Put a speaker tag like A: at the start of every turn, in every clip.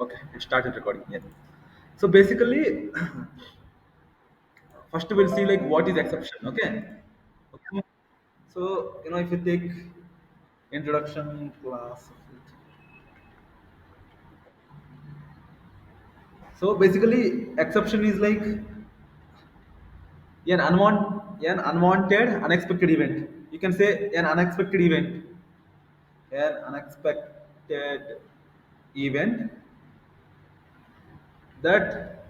A: Okay, it started recording. Yeah. So basically, first we'll see like what is exception. Okay. Okay. So if you take introduction class, so basically exception is like an unwanted, unexpected event. You can say an unexpected event, an unexpected event that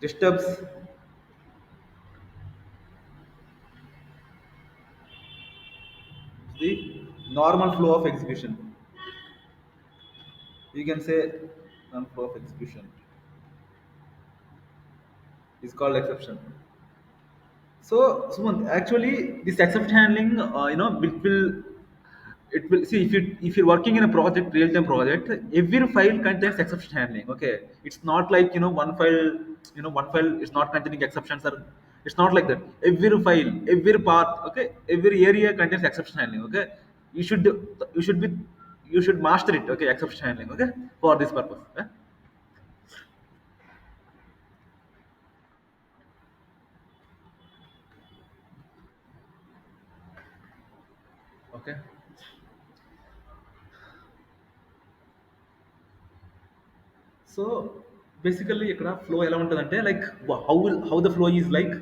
A: disturbs the normal flow of execution. You can say non-flow of execution is called exception. So, Sumant, actually, this exception handling, it will see if you're working in a project, real-time project, every file contains exception handling. Okay, it's not like one file is not containing exceptions, or it's not like that. Every file, every part, okay, every area contains exception handling. Okay, you should you should be you should master it. Okay, exception handling. Okay, for this purpose. Okay. So basically ఇక్కడ flow ఎలా ఉంటుందంటే like how the flow is like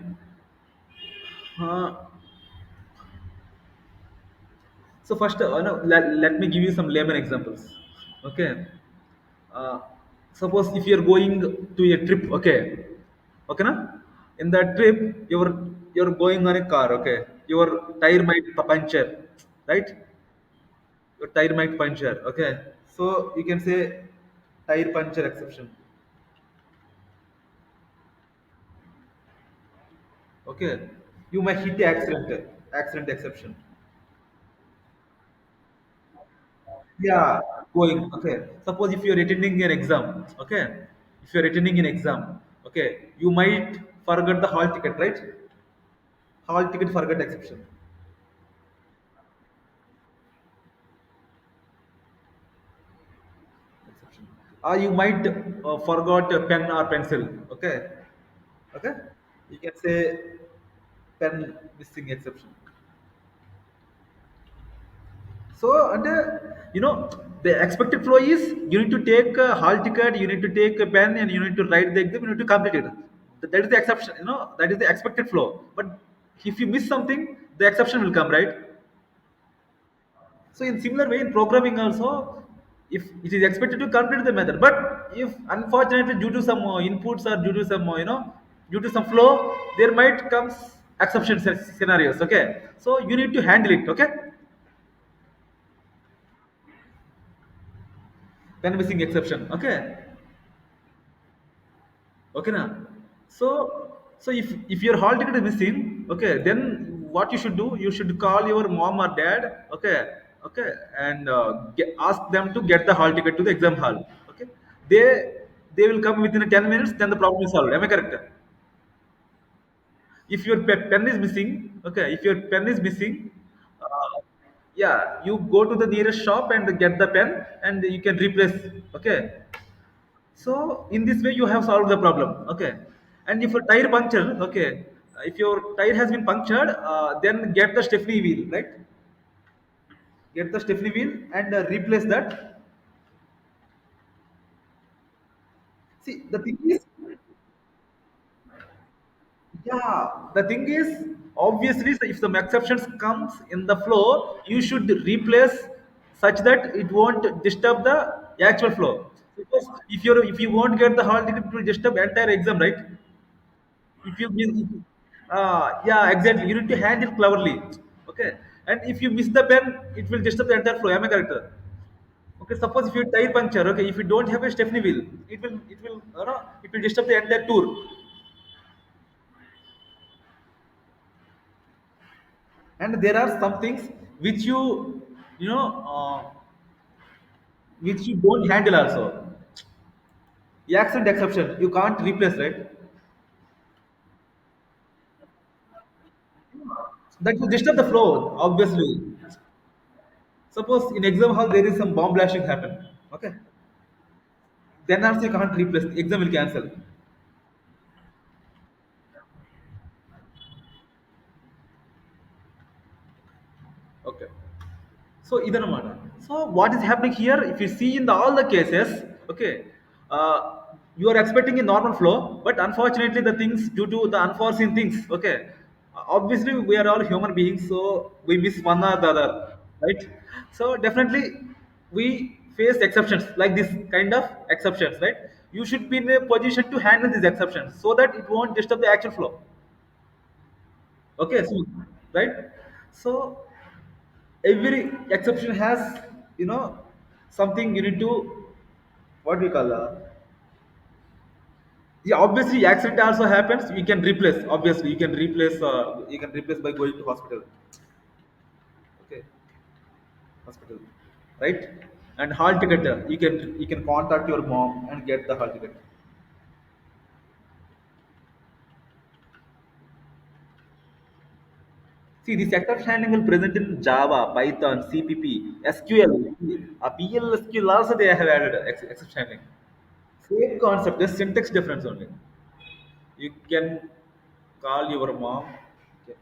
A: so first let me give you some layman examples. Okay. uh, Suppose if you're going to a trip. Okay. Okay na? In that trip, you're going on a car. Okay. Your tire might puncture, right? Your tire might puncture. Okay. So you can say tire puncture exception. Okay. You might hit the accident exception. Yeah, going. Okay. Suppose if you're attending an exam, okay. If you're attending an exam, okay, you might forget the hall ticket, right? Hall ticket forget exception. Exception. Or you might forgot a pen or pencil. Okay. Okay. You can say pen missing exception. So, and the expected flow is you need to take a hall ticket, you need to take a pen, and you need to write the exam, you need to complete it. That is the exception, that is the expected flow. But if you miss something, the exception will come, right? So, in similar way, in programming also, if it is expected to complete the method, but if unfortunately due to some inputs or due to some, due to some flow, there might come exception scenarios. Okay, so you need to handle it. Okay, pen missing exception. Okay. Okay now. So if your hall ticket is missing, okay, then what you should do, you should call your mom or dad. Okay. Okay. And ask them to get the hall ticket to the exam hall. Okay. They will come within 10 minutes, then the problem is solved. Am I correct? If your pen is missing, okay, if your pen is missing, uh, yeah, you go to the nearest shop and get the pen, and you can replace. Okay. So in this way, you have solved the problem. Okay. And if a tire puncture, okay, if your tire has been punctured, then get the Stephanie wheel, right? Get the Stephanie wheel and replace that. See, the thing is, yeah, the thing is, obviously, so if some exceptions comes in the flow, you should replace such that it won't disturb the actual flow. Because if you won't get the hall ticket, it will disturb entire exam, right? If you miss, yeah, exactly. You need to handle cleverly. Okay. And if you miss the pen, it will disturb the entire flow. Am I correct? Okay. Suppose if you tire puncture, okay, if you don't have a Stephanie wheel, it will disturb the entire tour. And there are some things which you know, which you don't handle also. The accident exception, you can't replace, right? That will disturb the flow, obviously. Suppose in exam hall there is some bomb blasting happen. Okay. then also you can't replace. Exam will cancel. Okay. So ಇದನ್ನಮಾಡ. So what is happening here? If you see in all the cases, okay, uh, you are expecting a normal flow, but unfortunately the things due to the unforeseen things, okay, obviously we are all human beings, so we miss one or the other, right? So definitely we face exceptions like this kind of exceptions, right? You should be in a position to handle these exceptions so that it won't disturb the actual flow. Okay, so right. So every exception has, you know, something you need to, what do you call, yeah, obviously accident also happens, you can replace, obviously you can replace by going to hospital. Okay, hospital, right? And hall ticket, you can contact your mom and get the hall ticket. See, this exception handling will present in Java, Python, CPP, SQL, PLSQL also they have added exception handling. Same concept, just syntax difference only. You can call your mom. Okay.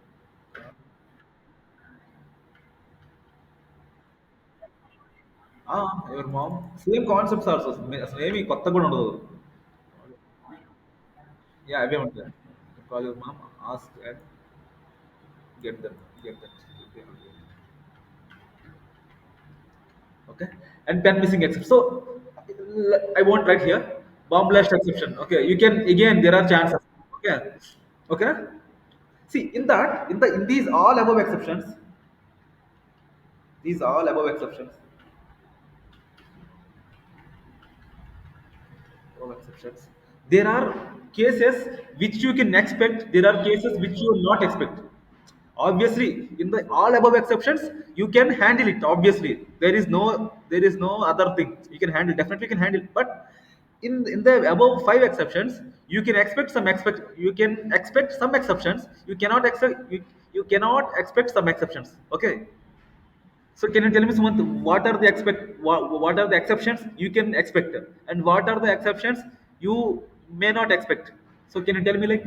A: Your mom. Same concepts also. Maybe kotta kuda ఉండదు. Yeah, అవే ఉంటాయి. Call your mom, ask and get them. Get that. Okay. And pen missing exception. So I won't write here. Bomb blast exception. Okay. You can again there are chances. Okay. Okay. See in these all above exceptions, these all above exceptions, all exceptions. There are cases which you can expect. There are cases which you will not expect. Obviously, in the all above exceptions, you can handle it. Obviously, there is no other thing you can handle. Definitely can handle. But in the above five exceptions, you can expect some exceptions. You cannot expect some exceptions. Okay. So can you tell me, Sumant, what are the exceptions you can expect, and what are the exceptions you may not expect? So can you tell me, like,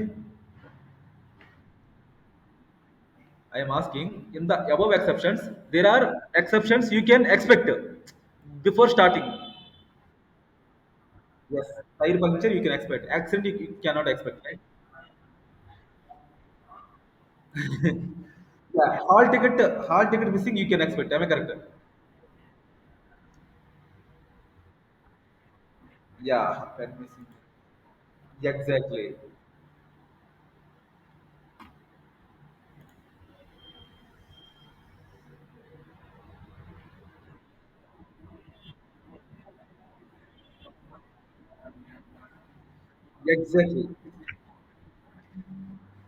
A: I am asking in the above exceptions, there are exceptions you can expect before starting. Yes, tire puncture you can expect. Accident you cannot expect, right? Yeah, hall ticket missing you can expect. Am I correct? Yeah, pen missing. Exactly. Exactly.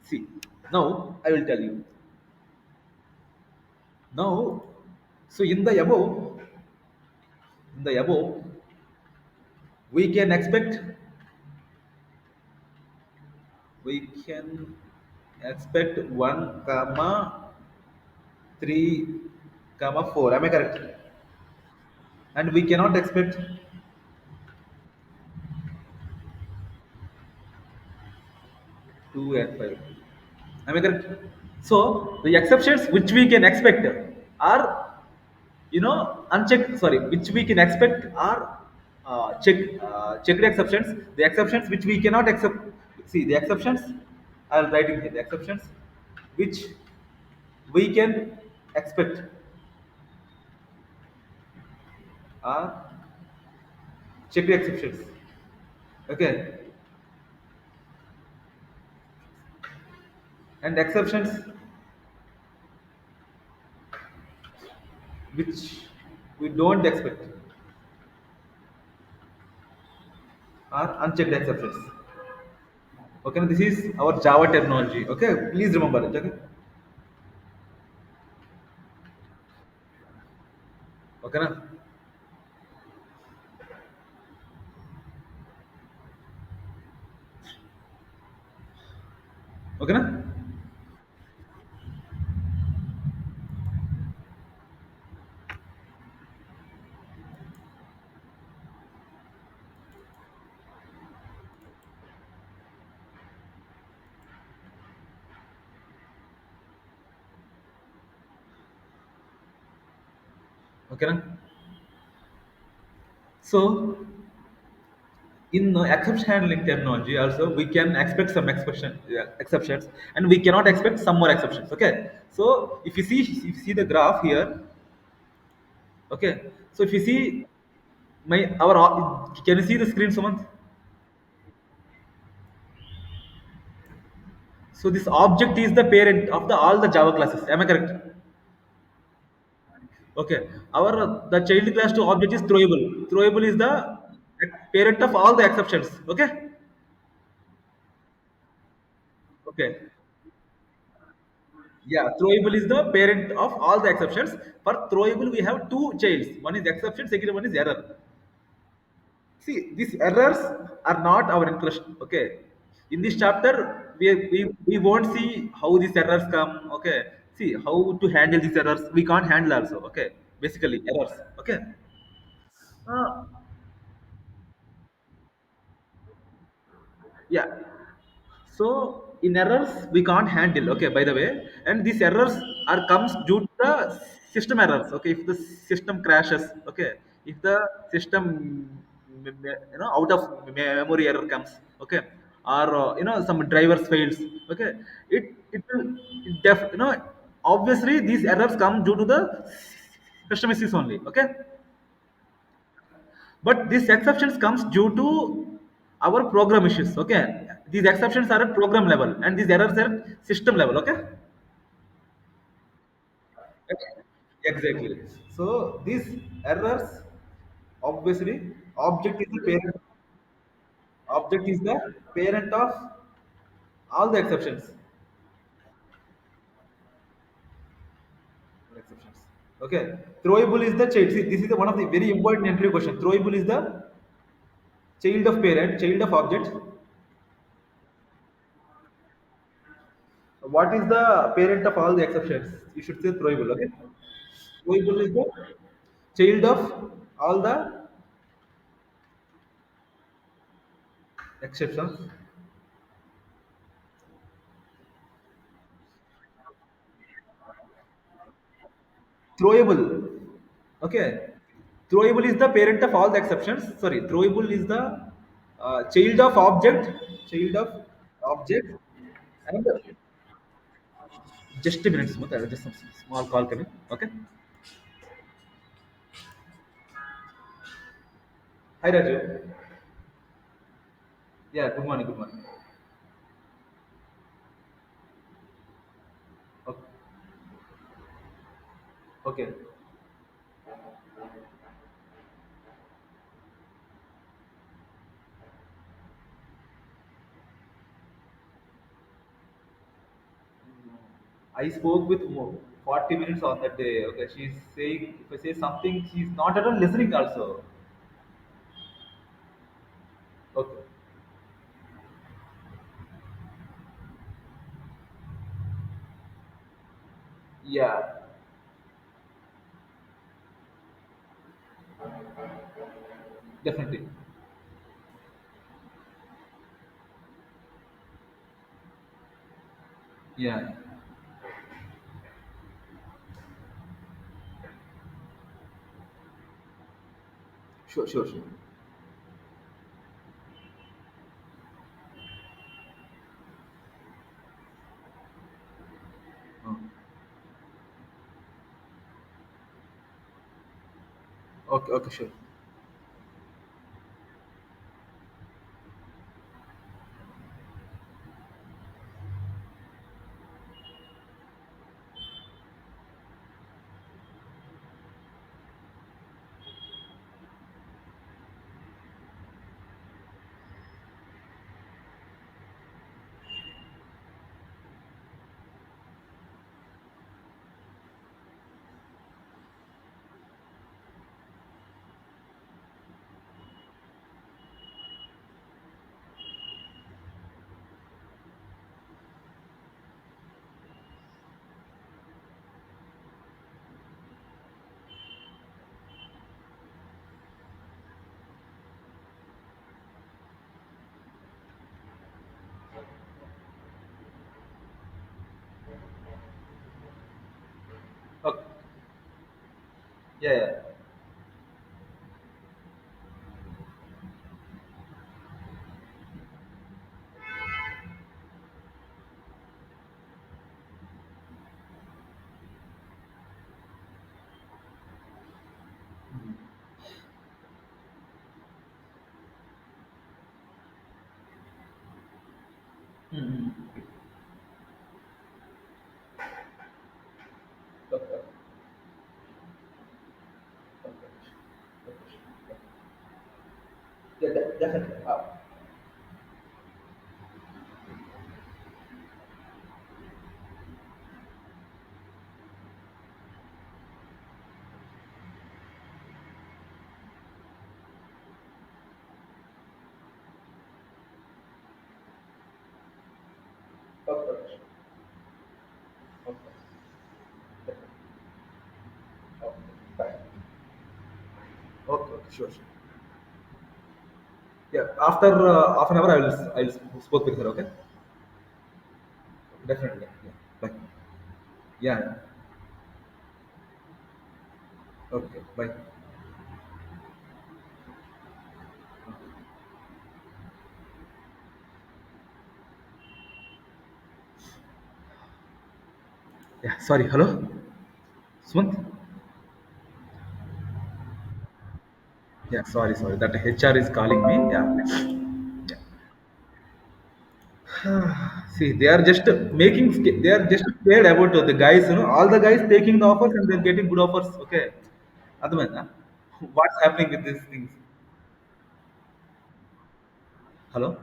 A: See, now I will tell you. Now, so in the above, we can expect, we can expect 1 comma 3 comma 4. Am I correct? And we cannot expect 2 and 5. Am I correct? So the exceptions which we can expect are, unchecked. Sorry, which we can expect are checked exceptions. The exceptions which we cannot accept. See the exceptions. I'll write it here. The exceptions which we can expect are checked exceptions. Okay, and exceptions which we don't expect are unchecked exceptions. Okay, this is our Java terminology. Okay, please remember it. Okay, okay, na? Okay, na? Okay, na? So in exception handling terminology also we can expect some exception, yeah, exceptions, and we cannot expect some more exceptions. Okay, so if you see the graph here. Okay, so if you see my our can you see the screen, Sumant? So this object is the parent of the all the Java classes. Am I correct? Okay, our the child class to object is throwable. Throwable is the parent of all the exceptions. Okay, okay. Yeah, throwable is the parent of all the exceptions. For throwable, we have two childs. One is exception, second one is error. See, these errors are not our interest. Okay. In this chapter, we won't see how these errors come. Okay. See how to handle these errors. We can't handle also. Okay. Basically, errors. Okay. Uh, yeah. So in errors we can't handle. Okay, by the way, and these errors are comes due to the system errors. Okay, if the system crashes. Okay, if the system out of memory error comes. Okay, or some drivers fails. Okay, it will obviously these errors come due to the system issues only. Okay, but these exceptions comes due to our program issues. Okay, these exceptions are at program level and these errors are at system level. Okay, exactly. So these errors, obviously, object is the parent. Object is the parent of all the exceptions. Exceptions. Okay, throwable is the child. See, this is the one of the very important entry question. Throwable is the child of parent, child of object. What is the parent of all the exceptions? You should say throwable. Okay, throwable is the child of all the exceptions. Throwable. Okay, throwable is the parent of all the exceptions. Sorry, throwable is the child of object, child of object. And just a minute, Sumit, I have just some small call coming. Okay, hi Raju. Yeah, good morning, good morning. Okay, okay. I spoke with 40 minutes on that day. Okay, she's saying if I say something, she's not at all listening. Also, okay, yeah, definitely, yeah, sure, sure, sure. Oh, okay, okay, sure. Okay. Yeah, yeah. Mm-hmm. Okay. Okay. Okay. Yeah, definitely. Okay. Okay. Okay. Fine. Okay. Okay. Sure. Sure. Yeah. After half an hour, I will spoke with her. Okay. Definitely. Yeah. Bye. Yeah. Okay. Bye. Yeah. Sorry. Hello. Sumant. Yeah. Sorry. Sorry. That HR is calling me. Yeah. See, they are just making. They are just scared about the guys. All the guys taking the offers and they're getting good offers. Okay. Adamana. What's happening with these things? Hello.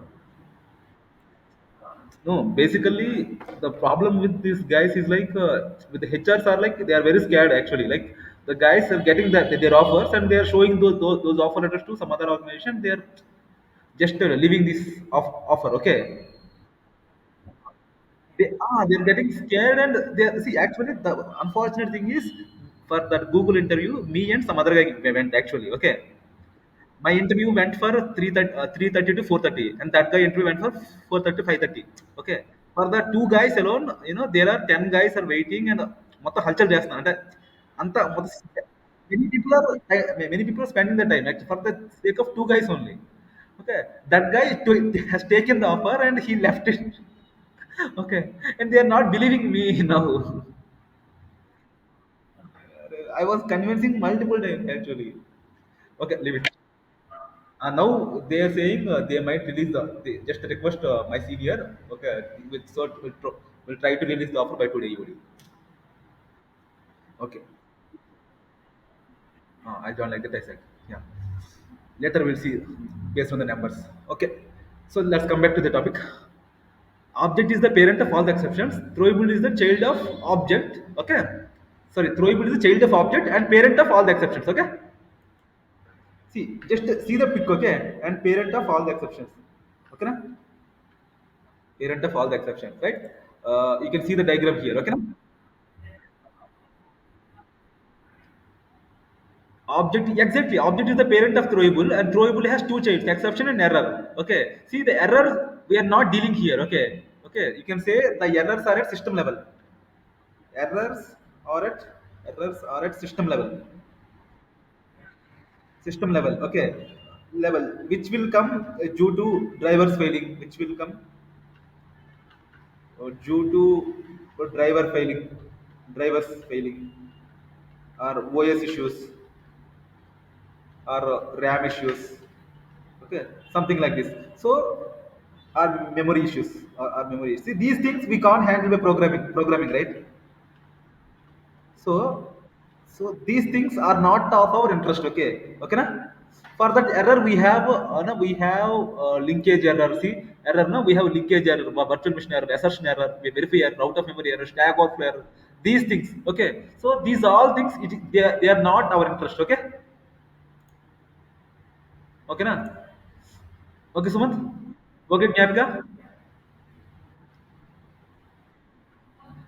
A: No, basically the problem with these guys is like with the HRs are like they are very scared actually. Like the guys are getting their offers and they are showing those offer letters to some other organization. They are just leaving this offer. Okay, they're getting scared and they see actually the unfortunate thing is for that Google interview, me and some other guy went actually. Okay, my interview went for 3:30 to 4:30 and that guy interview went for 4:30 5:30. Okay, for the two guys alone, there are 10 guys are waiting and మొత్తం హల్చల్ చేస్తున్నారు అంటే అంత many people are many people are spending the time actually for the sake of two guys only. Okay, that guy has taken the offer and he left it. Okay, and they are not believing me now. I was convincing multiple times actually. Okay, leave it. Now they are saying they might release they just request my senior. Okay, we'll try to release the offer by today evening. Okay, I don't like that. I said, yeah. Later we'll see based on the numbers. Okay, so let's come back to the topic. Object is the parent of all the exceptions. Throwable is the child of object. Okay, sorry, throwable is the child of object and parent of all the exceptions. Okay, see, just see the pic. Okay, and parent of all the exceptions. Okay, na? Parent of all the exceptions, right? You can see the diagram here. Okay, na? Object exactly. Object is the parent of throwable, and throwable has two childs: exception and error. Okay. See the errors we are not dealing here. Okay. Okay. You can say the errors are at system level. Errors are at errors are at system level. System level. Okay. Level which will come due to drivers failing. Which will come due to driver failing, drivers failing, or OS issues, or RAM issues. Okay, something like this. So, our memory issues, our memory. See, these things we can't handle by programming, right? So, so these things are not of our interest. Okay, okay, na? For that error, we have linkage error. See, error, no, we have linkage error, virtual machine error, assertion error, verify error, out of memory error, stack overflow error. These things. Okay, so these all things they are not our interest. Okay, okay, na? Okay, Sumant. Okay, Gyapika.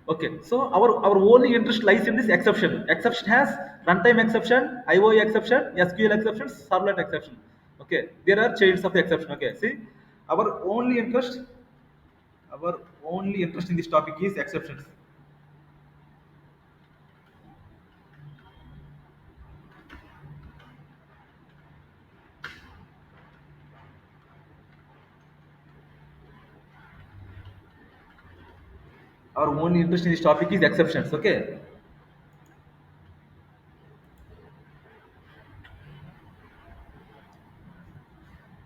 A: Okay, so our only interest lies in this exception. Exception has runtime exception, IOE exception, SQL exception, servlet exception. Okay, there are chains of the exception. Okay, see, our only interest, our only interest in this topic is exceptions. Our only interest in this topic is exceptions. Okay,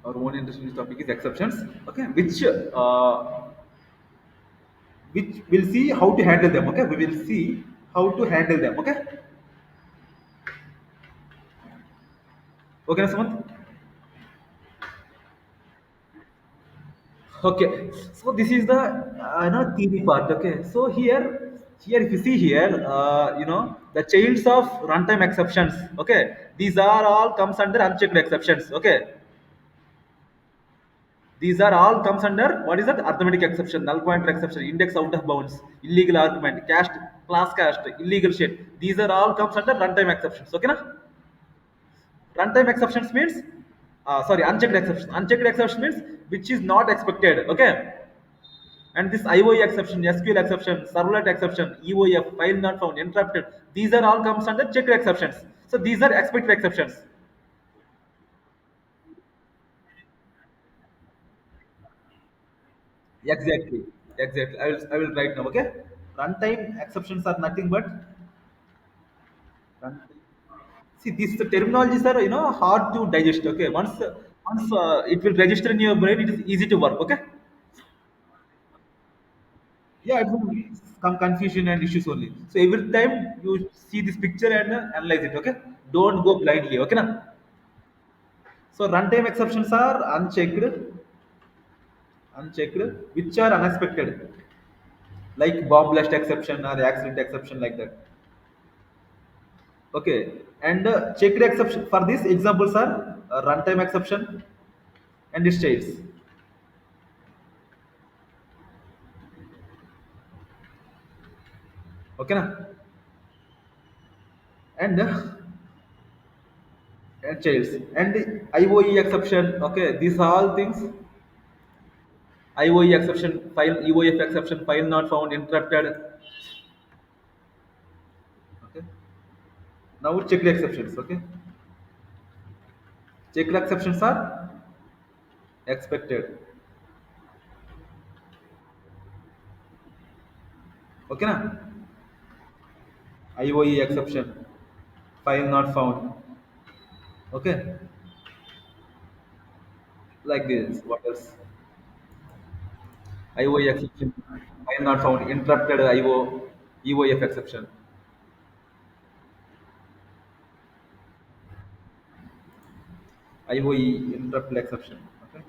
A: our only interest in this topic is exceptions. Okay, which which we'll see how to handle them. Okay, we will see how to handle them. Okay, okay, Sumant. Okay, so this is the theory part. Okay, so here if you see here, the chains of runtime exceptions. Okay, these are all comes under unchecked exceptions. Okay, these are all comes under what is that? Arithmetic exception, null pointer exception, index out of bounds, illegal argument, cast, class cast, illegal shit. These are all comes under runtime exceptions. Okay, na? Runtime exceptions means, sorry, unchecked exception. Unchecked exception means which is not expected. Okay, and this IOE exception, SQL exception, servlet exception, EOF, file not found, interrupted. These are all comes under checked exceptions. So these are expected exceptions. Exactly, exactly. I will write now. Okay, runtime exceptions are nothing but runtime. See, these the terminologies are hard to digest. Okay, once it will register in your brain, it is easy to work. Okay, yeah, it will come confusion and issues only. So every time you see this picture and analyze it. Okay, don't go blindly. Okay, na? So runtime exceptions are unchecked, which are unexpected, like bomb blast exception or accident exception, like that. Okay, and checked exception for these examples are runtime exception and its states. Okay, na? And and childs and IOE exception. Okay, these are all things. IOE exception, file EOF exception, file not found, interrupted. Okay, now checked exceptions. Okay, checked exceptions are expected. Okay, na? IOE exception, file not found. Okay, like this. What else? IOE exception, file not found, interrupted IO, EOF exception, IOE interrupted exception. Okay,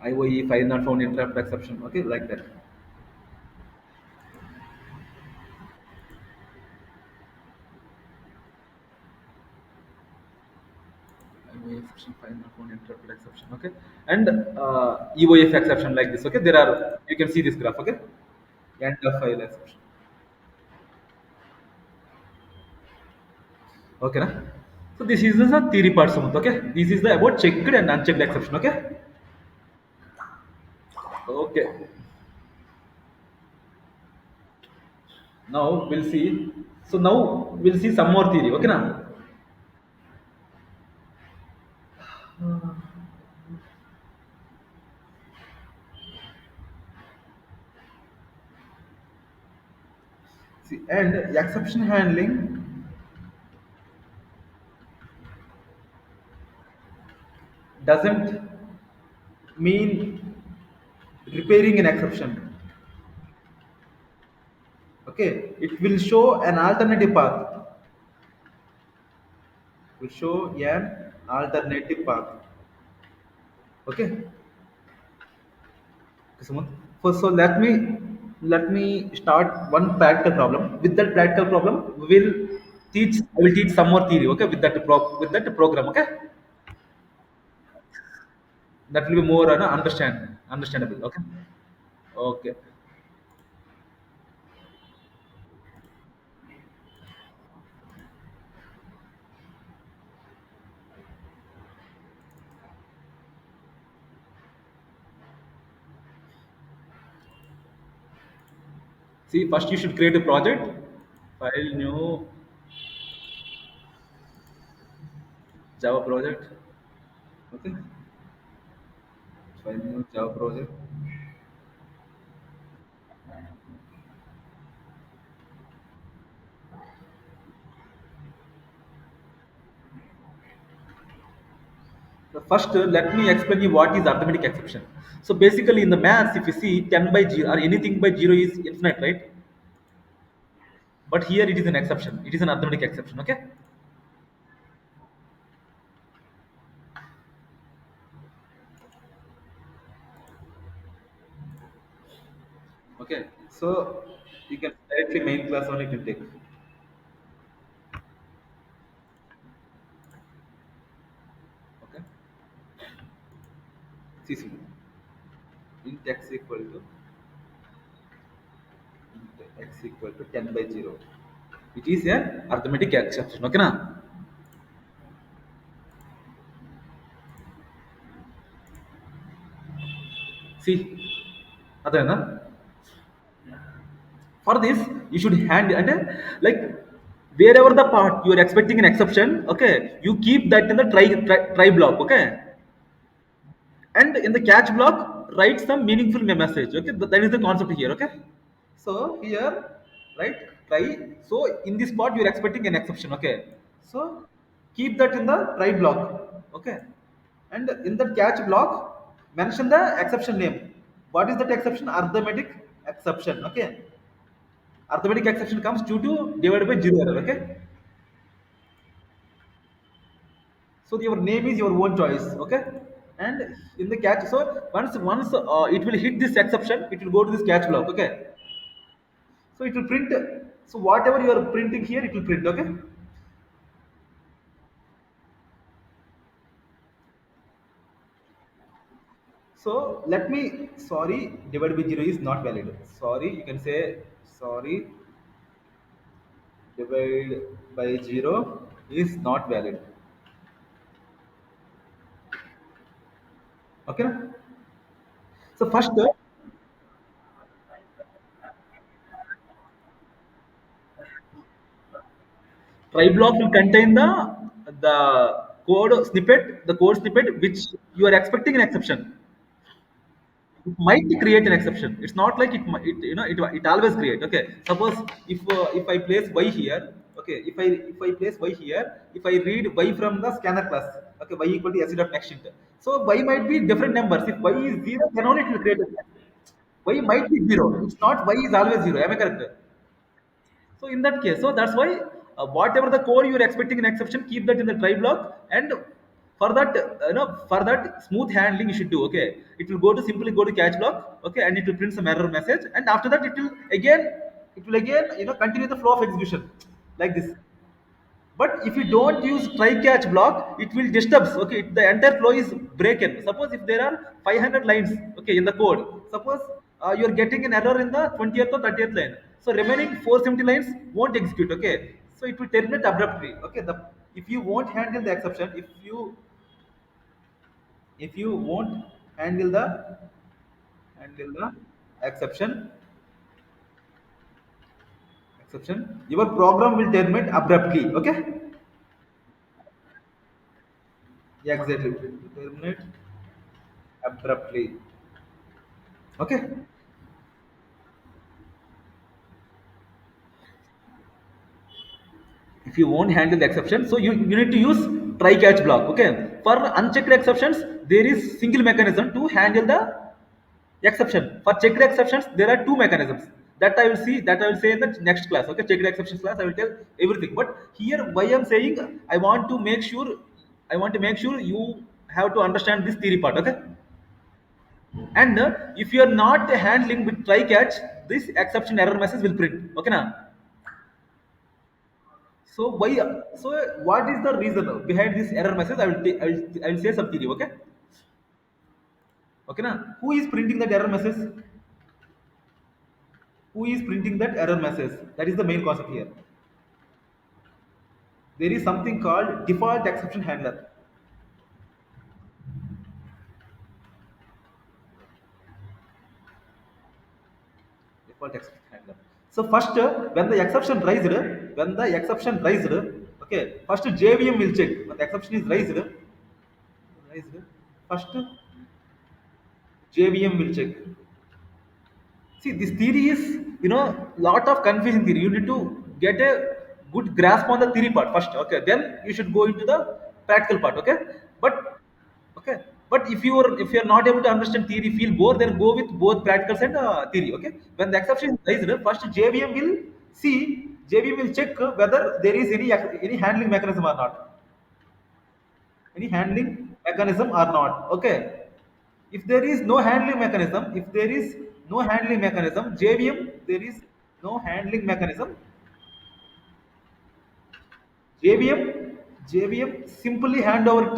A: IOE file not found, interrupt exception. Okay, like that. IOE exception, file not found, interrupted exception. Okay, and EOF exception like this. Okay, there are you can see this graph. Okay, end of file exception. Okay, na? So this is the theory part, Sumant. Okay, this is the about checked and unchecked exception. Okay, okay. Now we'll see. So now we'll see some more theory. Okay, now. See, and exception handling doesn't mean repairing an exception. Okay, it will show an alternative path. Will show an alternative path. Okay. Sumant. So let me start one practical problem. With that practical problem, we will teach. I will teach some more theory. Okay, with that program. Okay, that will be more understandable. Okay. Okay. See, first you should create a project. File new Java project. Okay. File new Java project. First, let me explain you what is arithmetic exception. So basically, in the maths, if you see 10 by 0 or anything by 0 is infinite, right? But here it is an exception. It is an arithmetic exception. Okay. Okay. So you can directly main class on you can take. Okay. See. Int x equal to int x equal to 10 by 0. It is an arithmetic exception. Okay, na? See, adana. For this, you should hand and like wherever the part you are expecting an exception, okay, you keep that in the try block, okay, and in the catch block, write some meaningful message, okay. That is the concept here, okay. So here, right, try. So in this part, you are expecting an exception, okay. So keep that in the try block, okay, and in the catch block, mention the exception name. What is that exception? Arithmetic exception, okay. Arithmetic exception comes 2 divided by 0 error, okay. So your name is your own choice, okay. And in the catch, so once it will hit this exception, it will go to this catch block, okay. So it will print. So whatever you are printing here, it will print, okay. So let me, sorry, divided by 0 is not valid. Sorry, you can say sorry, divide by 0 is not valid, okay. So first, try block will contain the code snippet which you are expecting an exception. It might create an exception. It's not like it always create. Okay, suppose if I place y here, okay, if I place y here, if I read y from the scanner class, okay, y equal to s dot next int. So y might be different numbers. If y is 0, then only it will create a y might be 0. It's not y is always 0. Am I correct? So in that case, so that's why whatever the code you are expecting an exception, keep that in the try block, and for that for that smooth handling you should do. Okay, it will go to simply go to catch block. Okay, and it will print some error message, and after that it will again continue the flow of execution like this. But if you don't use try catch block, it will disturb. Okay, the entire flow is broken. Suppose if there are 500 lines, okay, in the code. Suppose you are getting an error in the 20th or 30th line. So remaining 470 lines won't execute. Okay, so it will terminate abruptly. Okay, if you won't handle the exception, if you won't handle the exception your program will terminate abruptly. Okay, yeah, exactly. Terminate abruptly. Okay. If you won't handle the exception, so you need to use try catch block, okay. For unchecked exceptions, there is single mechanism to handle the exception. For checked exceptions, there are two mechanisms that I will say in the next class, okay. Checked exceptions class I will tell everything, but here why I'm saying, I want to make sure you have to understand this theory part, okay. And if you are not handling with try catch, this exception error message will print, okay now. So why? So what is the reason behind this error message? I will say some theory. Okay. Okay, na? Who is printing that error message? Who is printing that error message? That is the main concept here. There is something called default exception handler. Default exception handler. So first, when the exception raised, okay. First JVM will check when the exception is raised. First JVM will check. See, this theory is, lot of confusing theory. You need to get a good grasp on the theory part first. Okay, then you should go into the practical part. Okay, but Okay, but if you are not able to understand theory, feel bored, then go with both practicals and theory. Okay, when the exception is raised, first JVM will see, JVM will check whether there is any handling mechanism or not, any handling mechanism or not. Okay, if there is no handling mechanism, if there is no handling mechanism, JVM, there is no handling mechanism, JVM simply hand over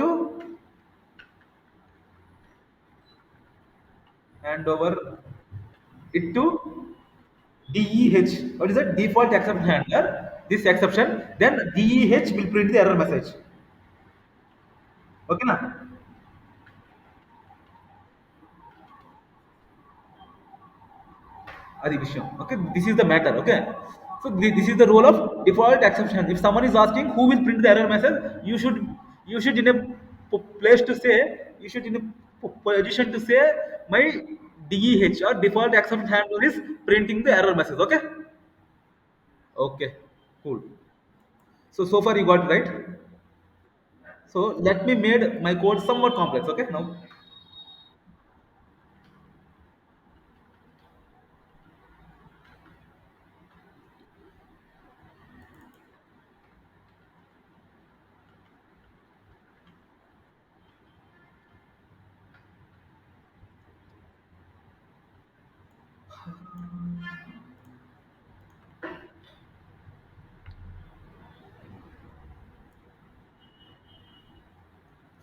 A: it to DEH. What is that? Default exception handler. This exception, then DEH will print the error message. Okay, na? Adi Vishnu. Okay, this is the matter. Okay, so this is the role of default exception. If someone is asking who will print the error message, you should in a place to say, you should in a position to say my DEH or default exception handler is printing the error message. Okay, okay, cool. So far you got it right. So let me made my code somewhat complex. Okay, now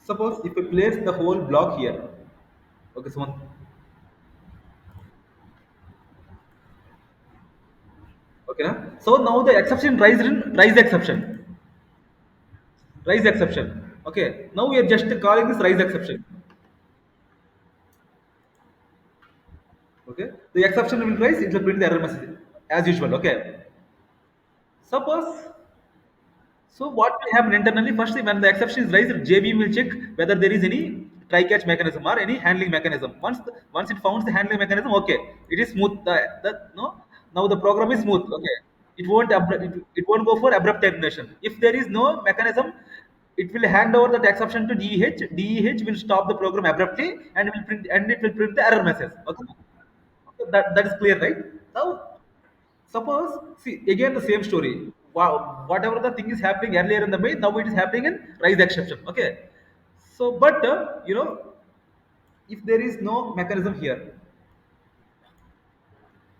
A: suppose if we place the whole block here. Okay, so okay, na? So now the exception rise exception, rise exception. Okay, now we are just calling this rise exception. Okay, the exception will rise, it will print the error message as usual. Okay, suppose, so what will happen internally? First, when the exception is raised, JVM will check whether there is any try-catch mechanism or any handling mechanism. Once it finds the handling mechanism, okay, it is smooth. No, now the program is smooth. Okay, it won't go for abrupt termination. If there is no mechanism, it will hand over that exception to DEH. DEH will stop the program abruptly and it will print the error message. Okay, so that is clear, right? Now suppose, see again the same story. Wow, whatever the thing is happening earlier in the main, now it is happening in rise exception. Okay. So, but if there is no mechanism here,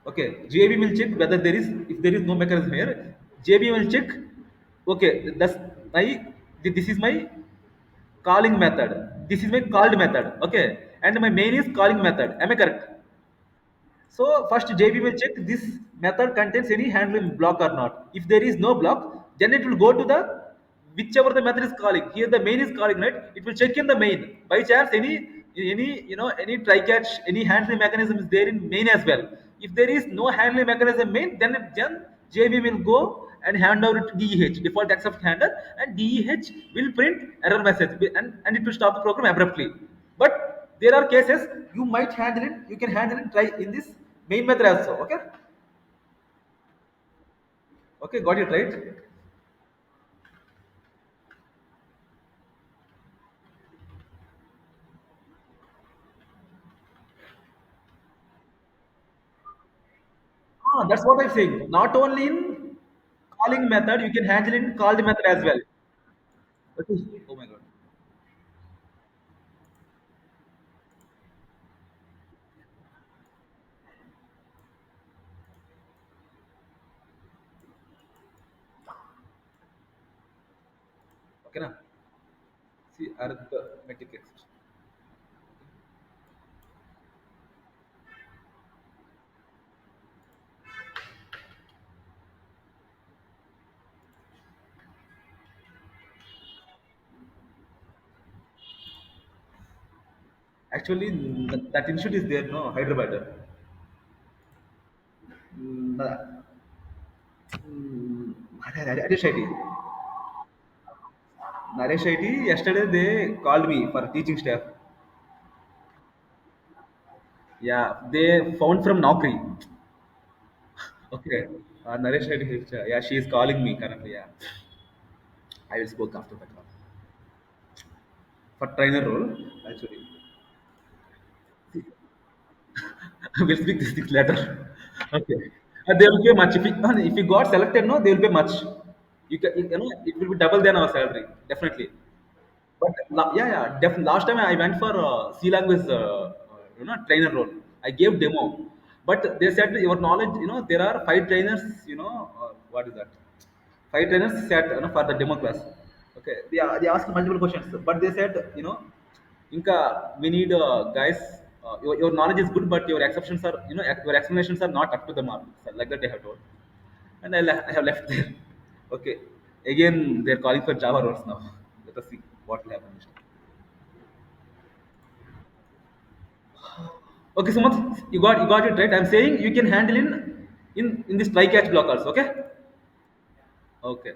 A: okay, JV will check whether there is, if there is no mechanism here, JV will check. Okay, that's my, this is my calling method. This is my called method. Okay, and my main is calling method. Am I correct? So first JB will check this method contains any handling block or not. If there is no block, then it will go to the whichever the method is calling. Here the main is calling, right? It will check in the main. By chance, any try catch, any handling mechanism is there in main as well. If there is no handling mechanism main, then JB will go and hand over to DEH, default accept handler, and DEH will print error message and it will stop the program abruptly. But there are cases you might handle it, you can handle it try in this main method also. Okay, okay, got it right. That's what I'm saying, not only in calling method, you can handle it in called method as well. Okay, oh my god. Okay, na, see arithmetic expression. Actually that institute is there, no, Hyderabad. Mm, Naresh IT. Naresh IT, yesterday they called me for teaching staff. Yeah, they found from Naukri. Okay. Naresh Reddy, yeah, she is calling me currently. Yeah, I will spoke after that call. for trainer role. Actually, we'll speak this things later. Okay. They will pay much if you got selected. No, they will pay much. You know it will be double than our salary definitely. But yeah, yeah, definitely. Last time I went for C language, trainer role. I gave demo, but they said your knowledge. There are five trainers. What is that? Five trainers sat for the demo class. Okay, they asked multiple questions, but they said Inka, we need guys. Your knowledge is good, but your exceptions are your explanations are not up to the mark. So like that they have told, and I have left there. Okay, again they're calling for Java roles now. Let us see what will happen. Okay, Sumant, you got it right. I'm saying you can handle in this try catch blockers. Okay, okay.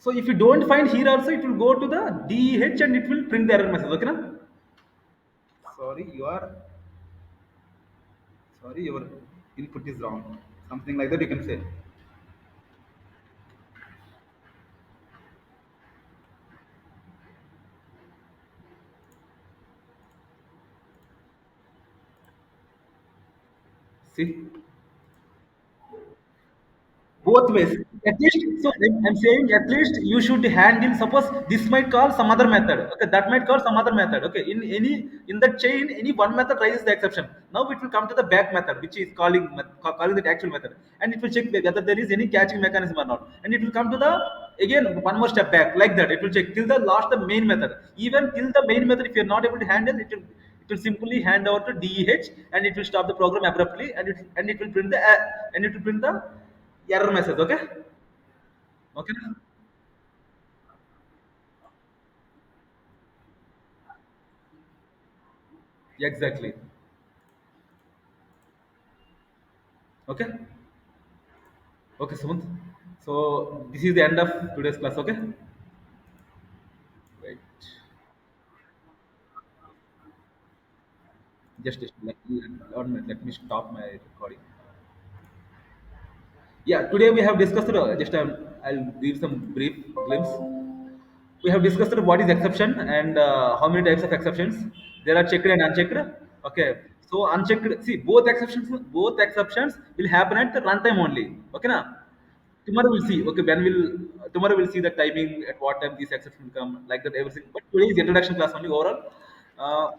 A: So if you don't find here also, it will go to the DEH and it will print the error message. Okay, na? Sorry, your input is wrong. Something like that you can say. See, both ways. At least, so I'm saying at least you should handle. Suppose this might call some other method. Okay, that might call some other method. Okay, in the chain, any one method raises the exception. Now it will come to the back method, which is calling the actual method, and it will check whether there is any catching mechanism or not, and it will come to the again one more step back like that. It will check till the last the main method. Even till the main method, if you're not able to handle it, will simply hand over to DEH and it will stop the program abruptly and it will print the and it will print the error message. Okay, okay, yeah, exactly. Okay, okay, Sumant. So this is the end of today's class. Okay, wait, just like 1 minute. Let me stop my recording. Yeah, today we have discussed just I'll give some brief glimpse. We have discussed what is exception and how many types of exceptions there are, checked and unchecked. Okay, so unchecked, see, both exceptions will happen at the runtime only. Okay, now tomorrow we'll see. Okay, tomorrow we'll see the timing at what time these exceptions will come, like that everything. But today is introduction class only overall. uh,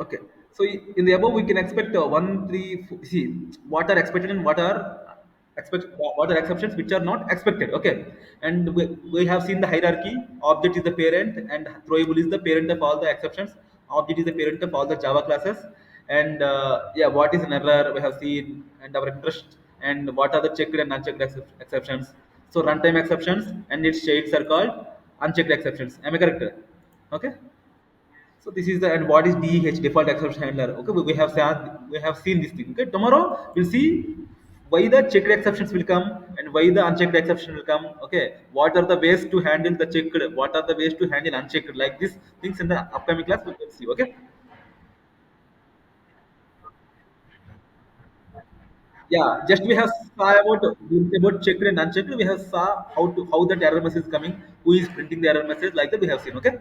A: Okay. So in the above, we can expect one, three, see what are expected and what are exceptions which are not expected. Okay, and we have seen the hierarchy. Object is the parent, and throwable is the parent of all the exceptions. Object is the parent of all the Java classes, and yeah, what is an error we have seen, and our interest, and what are the checked and unchecked exceptions. So runtime exceptions and its shades are called unchecked exceptions. Am I correct? Okay. So this is the and what is DEH default exception handler? Okay, we have seen this thing. Okay, tomorrow we'll see why the checked exceptions will come and why the unchecked exception will come. Okay, what are the ways to handle the checked? What are the ways to handle unchecked? Like these things in the upcoming class we will see. Okay, yeah, just we have saw about checked and unchecked. We have saw how that error message is coming, who is printing the error message, like that we have seen. Okay.